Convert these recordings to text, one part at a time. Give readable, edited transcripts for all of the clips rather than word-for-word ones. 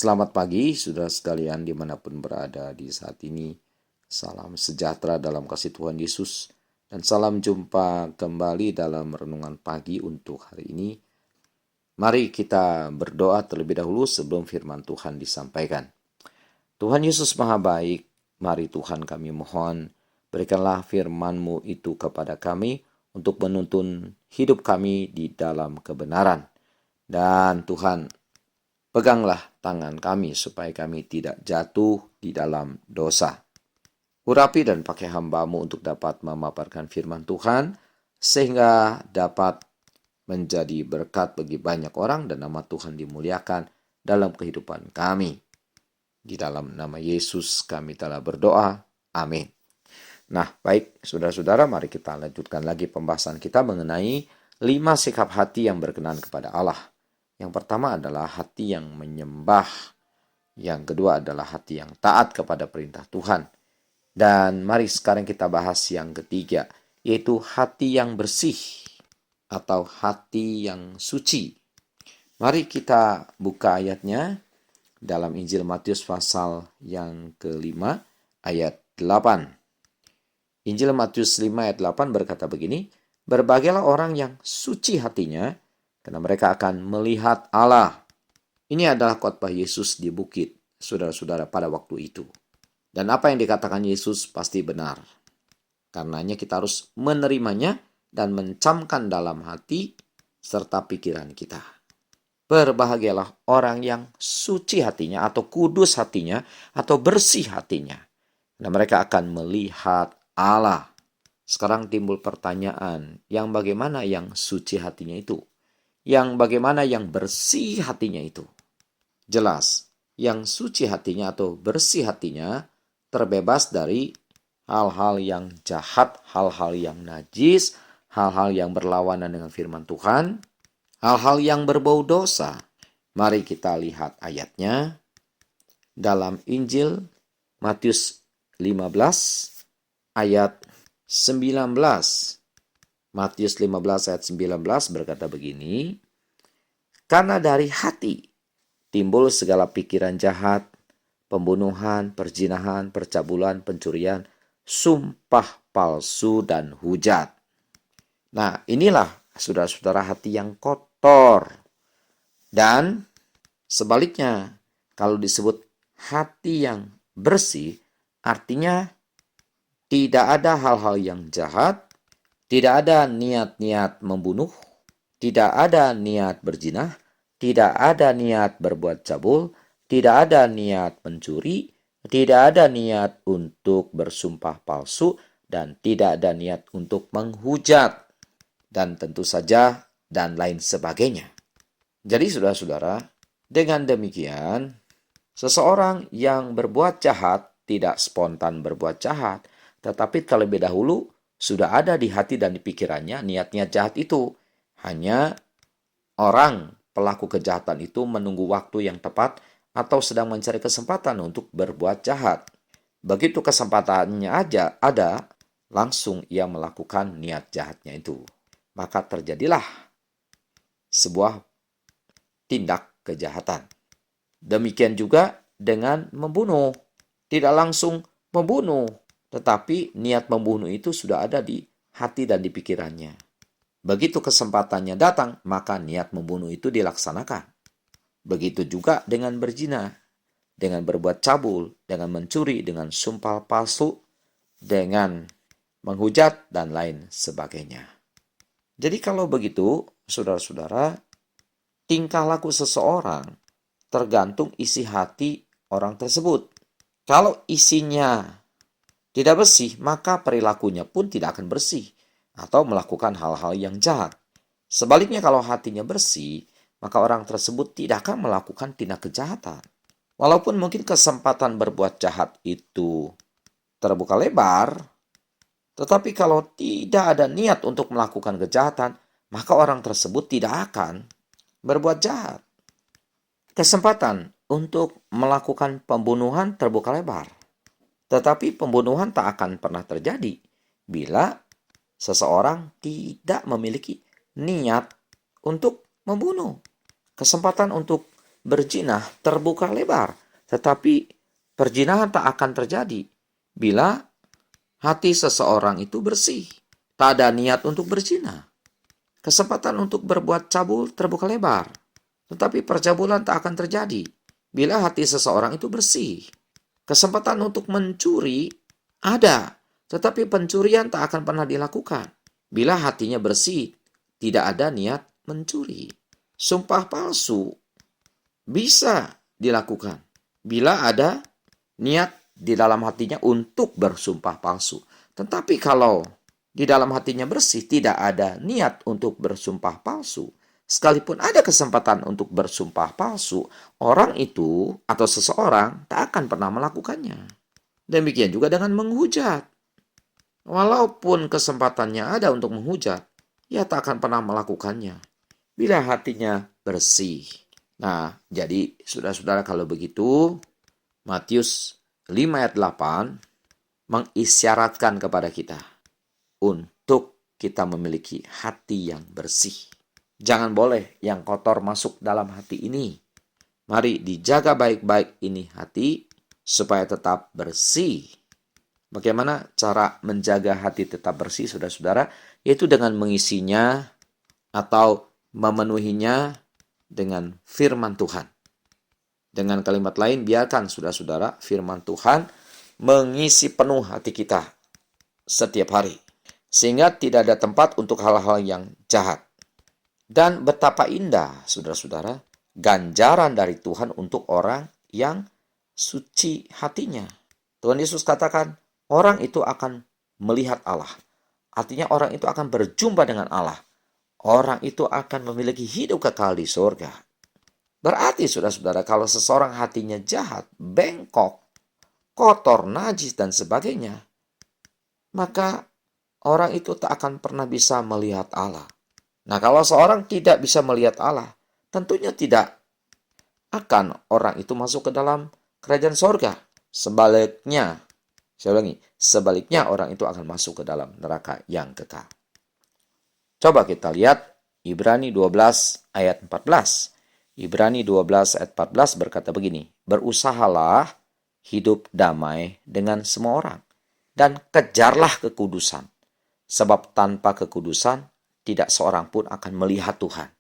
Selamat pagi, saudara sekalian dimanapun berada di saat ini. Salam sejahtera dalam kasih Tuhan Yesus. Dan salam jumpa kembali dalam renungan pagi untuk hari ini. Mari kita berdoa terlebih dahulu sebelum firman Tuhan disampaikan. Tuhan Yesus Maha Baik, mari Tuhan kami mohon, berikanlah firman-Mu itu kepada kami untuk menuntun hidup kami di dalam kebenaran. Dan Tuhan, peganglah tangan kami supaya kami tidak jatuh di dalam dosa. Urapi dan pakai hamba-Mu untuk dapat memaparkan firman Tuhan, sehingga dapat menjadi berkat bagi banyak orang dan nama Tuhan dimuliakan dalam kehidupan kami. Di dalam nama Yesus kami telah berdoa. Amin. Nah, baik saudara-saudara, mari kita lanjutkan lagi pembahasan kita mengenai 5 sikap hati yang berkenan kepada Allah. Yang pertama adalah hati yang menyembah. Yang kedua adalah hati yang taat kepada perintah Tuhan. Dan mari sekarang kita bahas yang ketiga, yaitu hati yang bersih atau hati yang suci. Mari kita buka ayatnya dalam Injil Matius pasal yang kelima ayat 8. Injil Matius 5 ayat 8 berkata begini, "Berbahagialah orang yang suci hatinya, karena mereka akan melihat Allah." Ini adalah khotbah Yesus di bukit, saudara-saudara, pada waktu itu. Dan apa yang dikatakan Yesus pasti benar. Karenanya kita harus menerimanya dan mencamkan dalam hati serta pikiran kita. Berbahagialah orang yang suci hatinya atau kudus hatinya atau bersih hatinya. Dan mereka akan melihat Allah. Sekarang timbul pertanyaan, yang bagaimana yang suci hatinya itu? Yang bagaimana yang bersih hatinya itu? Jelas, yang suci hatinya atau bersih hatinya terbebas dari hal-hal yang jahat, hal-hal yang najis, hal-hal yang berlawanan dengan firman Tuhan, hal-hal yang berbau dosa. Mari kita lihat ayatnya dalam Injil Matius 15 ayat 19. Matius 15 ayat 19 berkata begini, "Karena dari hati timbul segala pikiran jahat, pembunuhan, perzinahan, percabulan, pencurian, sumpah palsu, dan hujat." Nah, inilah saudara-saudara hati yang kotor. Dan sebaliknya, kalau disebut hati yang bersih, artinya tidak ada hal-hal yang jahat, tidak ada niat-niat membunuh, tidak ada niat berzina, tidak ada niat berbuat cabul, tidak ada niat mencuri, tidak ada niat untuk bersumpah palsu, dan tidak ada niat untuk menghujat, dan tentu saja dan lain sebagainya. Jadi saudara-saudara, dengan demikian, seseorang yang berbuat jahat tidak spontan berbuat jahat, tetapi terlebih dahulu sudah ada di hati dan di pikirannya niat-niat jahat itu. Hanya orang pelaku kejahatan itu menunggu waktu yang tepat atau sedang mencari kesempatan untuk berbuat jahat. Begitu kesempatannya aja ada, langsung ia melakukan niat jahatnya itu. Maka terjadilah sebuah tindak kejahatan. Demikian juga dengan membunuh. Tidak langsung membunuh, tetapi niat membunuh itu sudah ada di hati dan di pikirannya. Begitu kesempatannya datang, maka niat membunuh itu dilaksanakan. Begitu juga dengan berzina, dengan berbuat cabul, dengan mencuri, dengan sumpah palsu, dengan menghujat, dan lain sebagainya. Jadi kalau begitu, saudara-saudara, tingkah laku seseorang tergantung isi hati orang tersebut. Kalau isinya tidak bersih, maka perilakunya pun tidak akan bersih atau melakukan hal-hal yang jahat. Sebaliknya kalau hatinya bersih, maka orang tersebut tidak akan melakukan tindak kejahatan. Walaupun mungkin kesempatan berbuat jahat itu terbuka lebar, tetapi kalau tidak ada niat untuk melakukan kejahatan, maka orang tersebut tidak akan berbuat jahat. Kesempatan untuk melakukan pembunuhan terbuka lebar. Tetapi pembunuhan tak akan pernah terjadi bila seseorang tidak memiliki niat untuk membunuh. Kesempatan untuk berzina terbuka lebar. Tetapi perzinahan tak akan terjadi bila hati seseorang itu bersih. Tak ada niat untuk berzina. Kesempatan untuk berbuat cabul terbuka lebar. Tetapi percabulan tak akan terjadi bila hati seseorang itu bersih. Kesempatan untuk mencuri ada, tetapi pencurian tak akan pernah dilakukan bila hatinya bersih, tidak ada niat mencuri. Sumpah palsu bisa dilakukan bila ada niat di dalam hatinya untuk bersumpah palsu. Tetapi kalau di dalam hatinya bersih, tidak ada niat untuk bersumpah palsu, sekalipun ada kesempatan untuk bersumpah palsu, orang itu atau seseorang tak akan pernah melakukannya. Demikian juga dengan menghujat. Walaupun kesempatannya ada untuk menghujat, ia tak akan pernah melakukannya bila hatinya bersih. Nah, jadi saudara-saudara, kalau begitu, Matius 5 ayat 8 mengisyaratkan kepada kita untuk kita memiliki hati yang bersih. Jangan boleh yang kotor masuk dalam hati ini. Mari dijaga baik-baik ini hati supaya tetap bersih. Bagaimana cara menjaga hati tetap bersih, saudara-saudara? Yaitu dengan mengisinya atau memenuhinya dengan firman Tuhan. Dengan kalimat lain, biarkan saudara-saudara firman Tuhan mengisi penuh hati kita setiap hari. Sehingga tidak ada tempat untuk hal-hal yang jahat. Dan betapa indah, saudara-saudara, ganjaran dari Tuhan untuk orang yang suci hatinya. Tuhan Yesus katakan, orang itu akan melihat Allah. Artinya orang itu akan berjumpa dengan Allah. Orang itu akan memiliki hidup kekal di surga. Berarti saudara-saudara, kalau seseorang hatinya jahat, bengkok, kotor, najis, dan sebagainya, maka orang itu tak akan pernah bisa melihat Allah. Nah, kalau seorang tidak bisa melihat Allah, tentunya tidak akan orang itu masuk ke dalam kerajaan sorga. Sebaliknya, saya ulangi, sebaliknya orang itu akan masuk ke dalam neraka yang kekal. Coba kita lihat Ibrani 12 ayat 14. Ibrani 12 ayat 14 berkata begini, berusahalah hidup damai dengan semua orang, dan kejarlah kekudusan, sebab tanpa kekudusan tidak seorang pun akan melihat Tuhan.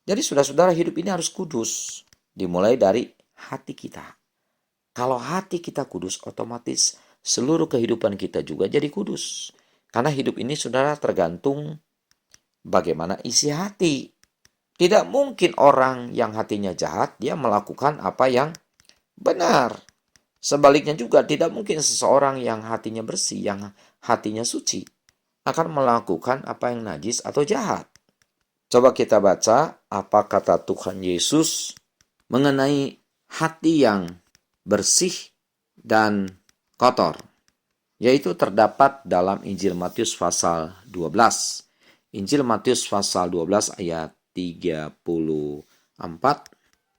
Jadi saudara-saudara, hidup ini harus kudus, dimulai dari hati kita. Kalau hati kita kudus, otomatis seluruh kehidupan kita juga jadi kudus. Karena hidup ini, saudara, tergantung bagaimana isi hati. Tidak mungkin orang yang hatinya jahat, dia melakukan apa yang benar. Sebaliknya juga, tidak mungkin seseorang yang hatinya bersih, yang hatinya suci, akan melakukan apa yang najis atau jahat. Coba kita baca apa kata Tuhan Yesus mengenai hati yang bersih dan kotor. Yaitu terdapat dalam Injil Matius pasal 12. Injil Matius pasal 12 ayat 34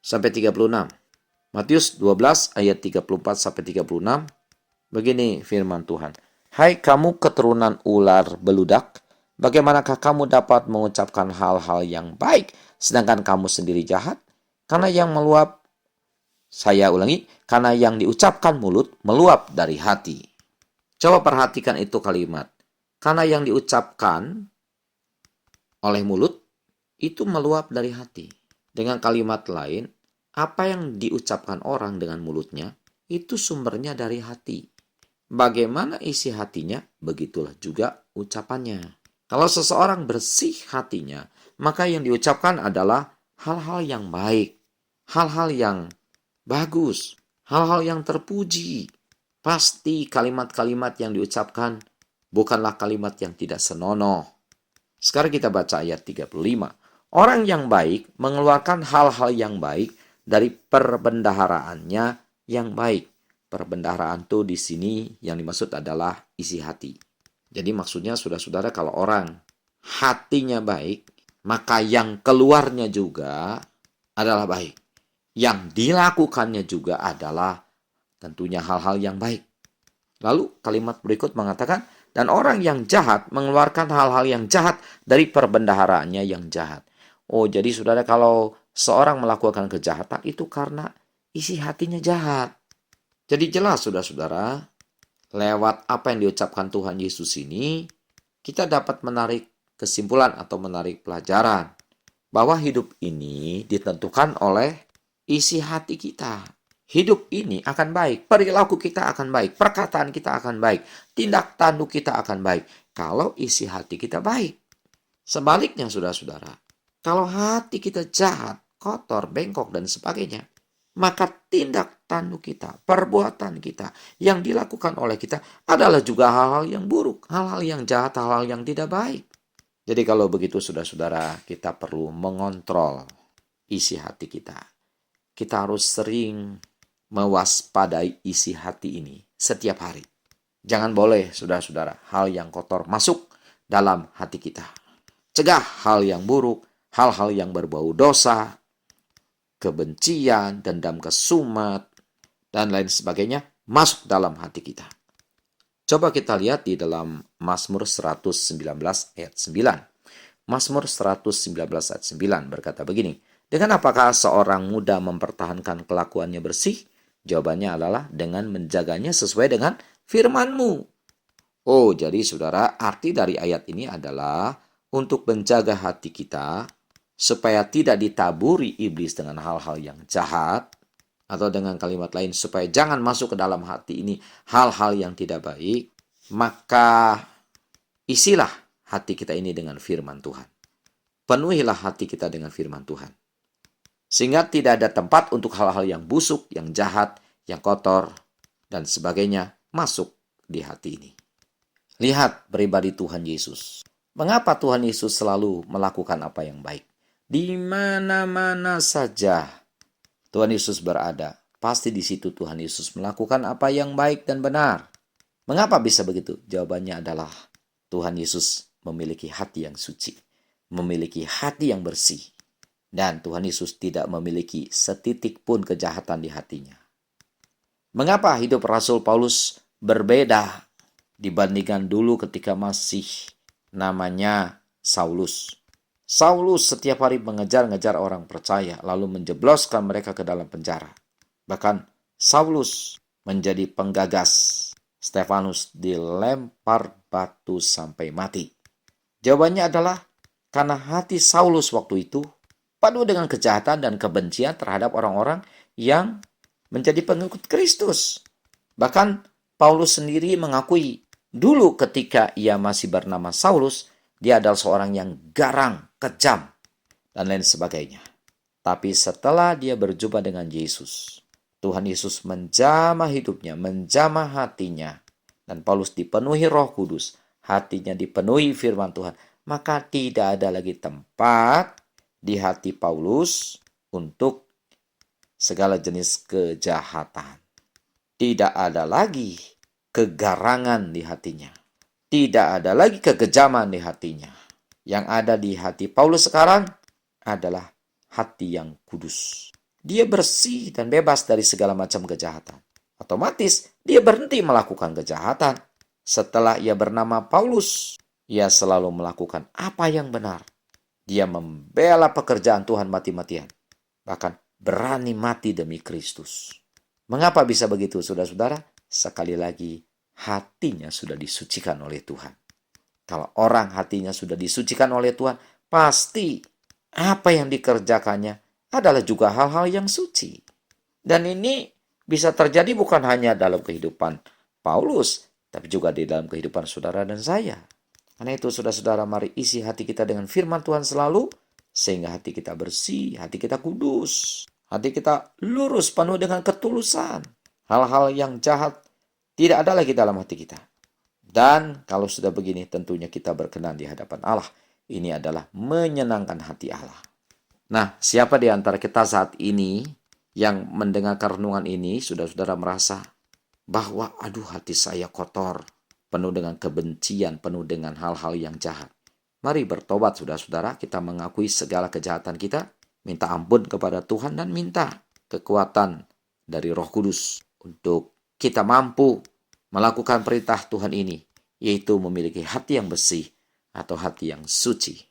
sampai 36. Matius 12 ayat 34 sampai 36. Begini firman Tuhan. Hai kamu keturunan ular beludak, bagaimanakah kamu dapat mengucapkan hal-hal yang baik sedangkan kamu sendiri jahat? Karena yang meluap, saya ulangi, karena yang diucapkan mulut meluap dari hati. Coba perhatikan itu kalimat. Karena yang diucapkan oleh mulut itu meluap dari hati. Dengan kalimat lain, apa yang diucapkan orang dengan mulutnya itu sumbernya dari hati. Bagaimana isi hatinya, begitulah juga ucapannya. Kalau seseorang bersih hatinya, maka yang diucapkan adalah hal-hal yang baik, hal-hal yang bagus, hal-hal yang terpuji. Pasti kalimat-kalimat yang diucapkan bukanlah kalimat yang tidak senonoh. Sekarang kita baca ayat 35. Orang yang baik mengeluarkan hal-hal yang baik dari perbendaharaannya yang baik. Perbendaharaan itu di sini yang dimaksud adalah isi hati. Jadi maksudnya saudara-saudara, kalau orang hatinya baik, maka yang keluarnya juga adalah baik. Yang dilakukannya juga adalah tentunya hal-hal yang baik. Lalu kalimat berikut mengatakan, dan orang yang jahat mengeluarkan hal-hal yang jahat dari perbendaharaannya yang jahat. Oh, jadi saudara, kalau seorang melakukan kejahatan itu karena isi hatinya jahat. Jadi jelas saudara-saudara, lewat apa yang diucapkan Tuhan Yesus ini, kita dapat menarik kesimpulan atau menarik pelajaran bahwa hidup ini ditentukan oleh isi hati kita. Hidup ini akan baik, perilaku kita akan baik, perkataan kita akan baik, tindak tanduk kita akan baik kalau isi hati kita baik. Sebaliknya saudara-saudara, kalau hati kita jahat, kotor, bengkok, dan sebagainya, maka tindak tanduk kita, perbuatan kita yang dilakukan oleh kita adalah juga hal-hal yang buruk, hal-hal yang jahat, hal-hal yang tidak baik. Jadi kalau begitu saudara-saudara, kita perlu mengontrol isi hati kita. Kita harus sering mewaspadai isi hati ini setiap hari. Jangan boleh saudara-saudara hal yang kotor masuk dalam hati kita. Cegah hal yang buruk, hal-hal yang berbau dosa, kebencian, dendam kesumat, dan lain sebagainya masuk dalam hati kita. Coba kita lihat di dalam Mazmur 119 ayat 9. Mazmur 119 ayat 9 berkata begini, dengan apakah seorang muda mempertahankan kelakuannya bersih? Jawabannya adalah dengan menjaganya sesuai dengan firman-Mu. Oh, jadi saudara, arti dari ayat ini adalah untuk menjaga hati kita supaya tidak ditaburi iblis dengan hal-hal yang jahat, atau dengan kalimat lain supaya jangan masuk ke dalam hati ini hal-hal yang tidak baik, maka isilah hati kita ini dengan firman Tuhan. Penuhilah hati kita dengan firman Tuhan. Sehingga tidak ada tempat untuk hal-hal yang busuk, yang jahat, yang kotor, dan sebagainya masuk di hati ini. Lihat pribadi Tuhan Yesus. Mengapa Tuhan Yesus selalu melakukan apa yang baik? Di mana-mana saja Tuhan Yesus berada, pasti di situ Tuhan Yesus melakukan apa yang baik dan benar. Mengapa bisa begitu? Jawabannya adalah Tuhan Yesus memiliki hati yang suci, memiliki hati yang bersih, dan Tuhan Yesus tidak memiliki setitik pun kejahatan di hatinya. Mengapa hidup Rasul Paulus berbeda dibandingkan dulu ketika masih namanya Saulus? Saulus setiap hari mengejar-ngejar orang percaya, lalu menjebloskan mereka ke dalam penjara. Bahkan Saulus menjadi penggagas Stefanus dilempar batu sampai mati. Jawabannya adalah karena hati Saulus waktu itu penuh dengan kejahatan dan kebencian terhadap orang-orang yang menjadi pengikut Kristus. Bahkan Paulus sendiri mengakui dulu ketika ia masih bernama Saulus, dia adalah seorang yang garang, kejam, dan lain sebagainya. Tapi setelah dia berjumpa dengan Yesus, Tuhan Yesus menjamah hidupnya, menjamah hatinya, dan Paulus dipenuhi Roh Kudus, hatinya dipenuhi firman Tuhan, maka tidak ada lagi tempat di hati Paulus untuk segala jenis kejahatan. Tidak ada lagi kegarangan di hatinya. Tidak ada lagi kekejaman di hatinya. Yang ada di hati Paulus sekarang adalah hati yang kudus. Dia bersih dan bebas dari segala macam kejahatan. Otomatis dia berhenti melakukan kejahatan. Setelah ia bernama Paulus, ia selalu melakukan apa yang benar. Dia membela pekerjaan Tuhan mati-matian. Bahkan berani mati demi Kristus. Mengapa bisa begitu, saudara-saudara? Sekali lagi, hatinya sudah disucikan oleh Tuhan. Kalau orang hatinya sudah disucikan oleh Tuhan, pasti apa yang dikerjakannya adalah juga hal-hal yang suci. Dan ini bisa terjadi bukan hanya dalam kehidupan Paulus, tapi juga di dalam kehidupan saudara dan saya. Karena itu saudara-saudara, mari isi hati kita dengan firman Tuhan selalu, sehingga hati kita bersih, hati kita kudus, hati kita lurus, penuh dengan ketulusan. Hal-hal yang jahat tidak ada lagi dalam hati kita. Dan kalau sudah begini, tentunya kita berkenan di hadapan Allah. Ini adalah menyenangkan hati Allah. Nah, siapa di antara kita saat ini yang mendengar renungan ini, saudara-saudara merasa bahwa aduh hati saya kotor, penuh dengan kebencian, penuh dengan hal-hal yang jahat. Mari bertobat saudara-saudara, kita mengakui segala kejahatan kita, minta ampun kepada Tuhan dan minta kekuatan dari Roh Kudus untuk kita mampu melakukan perintah Tuhan ini, yaitu memiliki hati yang bersih atau hati yang suci.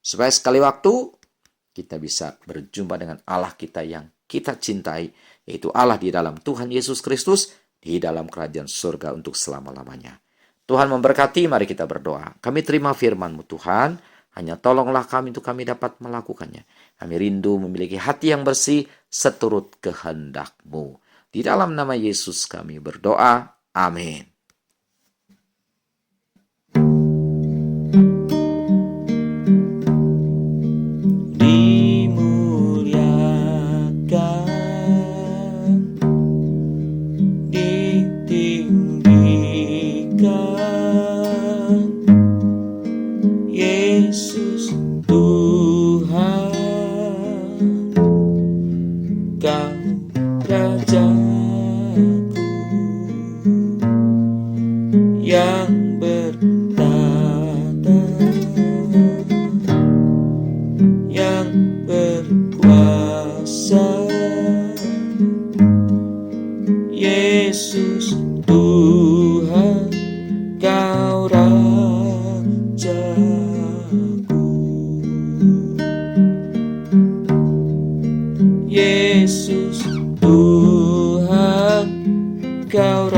Supaya sekali waktu kita bisa berjumpa dengan Allah kita yang kita cintai, yaitu Allah di dalam Tuhan Yesus Kristus, di dalam kerajaan surga untuk selama-lamanya. Tuhan memberkati, mari kita berdoa. Kami terima firman-Mu Tuhan, hanya tolonglah kami untuk kami dapat melakukannya. Kami rindu memiliki hati yang bersih seturut kehendak-Mu. Di dalam nama Yesus kami berdoa. Amin. Yesus Tuhan, Kau Rajaku yang bertata, yang berkuasa. Yesus Tuhan, Kau Rajaku. Yesus Tuhan, Kau